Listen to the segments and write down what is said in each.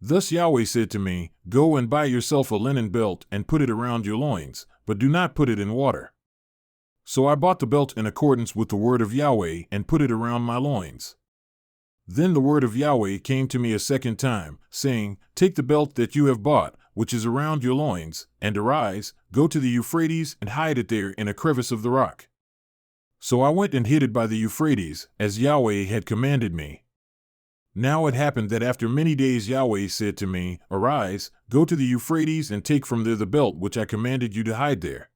Thus Yahweh said to me, Go and buy yourself a linen belt and put it around your loins, but do not put it in water. So I bought the belt in accordance with the word of Yahweh and put it around my loins. Then the word of Yahweh came to me a second time, saying, Take the belt that you have bought, which is around your loins, and arise, go to the Euphrates and hide it there in a crevice of the rock. So I went and hid it by the Euphrates, as Yahweh had commanded me. Now it happened that after many days Yahweh said to me, Arise, go to the Euphrates and take from there the belt which I commanded you to hide there.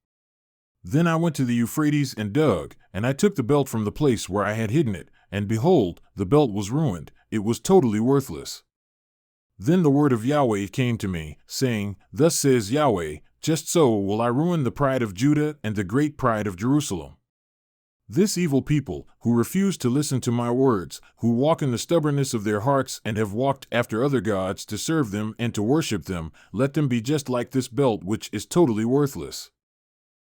Then I went to the Euphrates and dug, and I took the belt from the place where I had hidden it, and behold, the belt was ruined, it was totally worthless. Then the word of Yahweh came to me, saying, Thus says Yahweh, Just so will I ruin the pride of Judah and the great pride of Jerusalem. This evil people, who refuse to listen to my words, who walk in the stubbornness of their hearts and have walked after other gods to serve them and to worship them, let them be just like this belt which is totally worthless.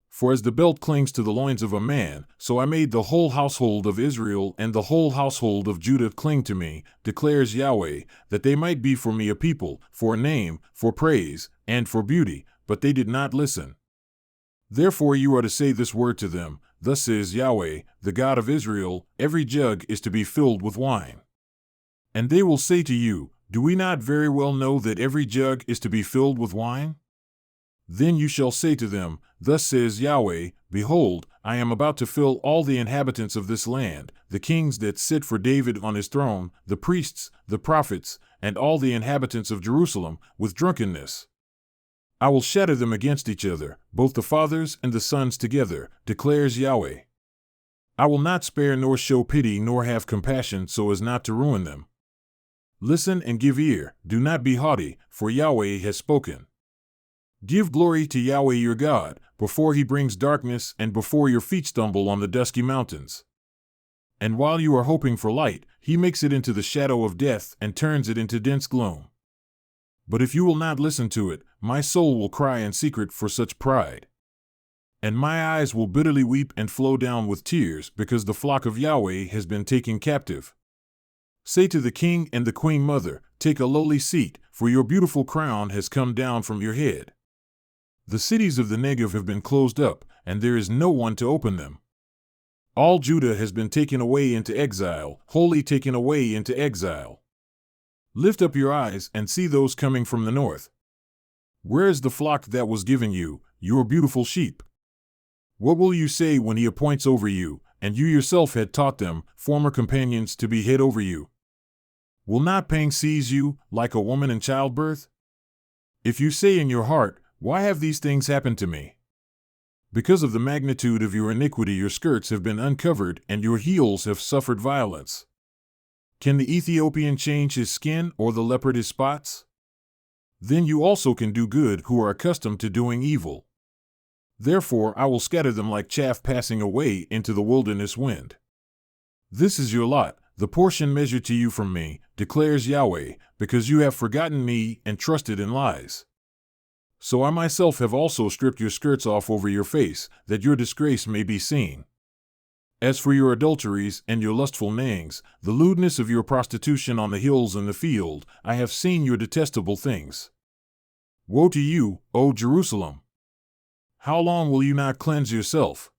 For as the belt clings to the loins of a man, so I made the whole household of Israel and the whole household of Judah cling to me, declares Yahweh, that they might be for me a people, for a name, for praise, and for beauty, but they did not listen. Therefore you are to say this word to them, Thus says Yahweh, the God of Israel, every jug is to be filled with wine. And they will say to you, Do we not very well know that every jug is to be filled with wine? Then you shall say to them, Thus says Yahweh, Behold, I am about to fill all the inhabitants of this land, the kings that sit for David on his throne, the priests, the prophets, and all the inhabitants of Jerusalem, with drunkenness. I will shatter them against each other, both the fathers and the sons together, declares Yahweh. I will not spare nor show pity nor have compassion so as not to ruin them. Listen and give ear, do not be haughty, for Yahweh has spoken. Give glory to Yahweh your God, before he brings darkness and before your feet stumble on the dusky mountains. And while you are hoping for light, he makes it into the shadow of death and turns it into dense gloom. But if you will not listen to it, my soul will cry in secret for such pride. And my eyes will bitterly weep and flow down with tears because the flock of Yahweh has been taken captive. Say to the king and the queen mother, Take a lowly seat, for your beautiful crown has come down from your head. The cities of the Negev have been closed up, and there is no one to open them. All Judah has been taken away into exile, wholly taken away into exile. Lift up your eyes and see those coming from the north. Where is the flock that was given you, your beautiful sheep? What will you say when he appoints over you, and you yourself had taught them, former companions, to be head over you? Will not pain seize you, like a woman in childbirth? If you say in your heart, Why have these things happened to me? Because of the magnitude of your iniquity your skirts have been uncovered and your heels have suffered violence. Can the Ethiopian change his skin or the leopard his spots? Then you also can do good who are accustomed to doing evil. Therefore I will scatter them like chaff passing away into the wilderness wind. This is your lot, the portion measured to you from me, declares Yahweh, because you have forgotten me and trusted in lies. So I myself have also stripped your skirts off over your face, that your disgrace may be seen. As for your adulteries and your lustful neighings, the lewdness of your prostitution on the hills and the field, I have seen your detestable things. Woe to you, O Jerusalem! How long will you not cleanse yourself?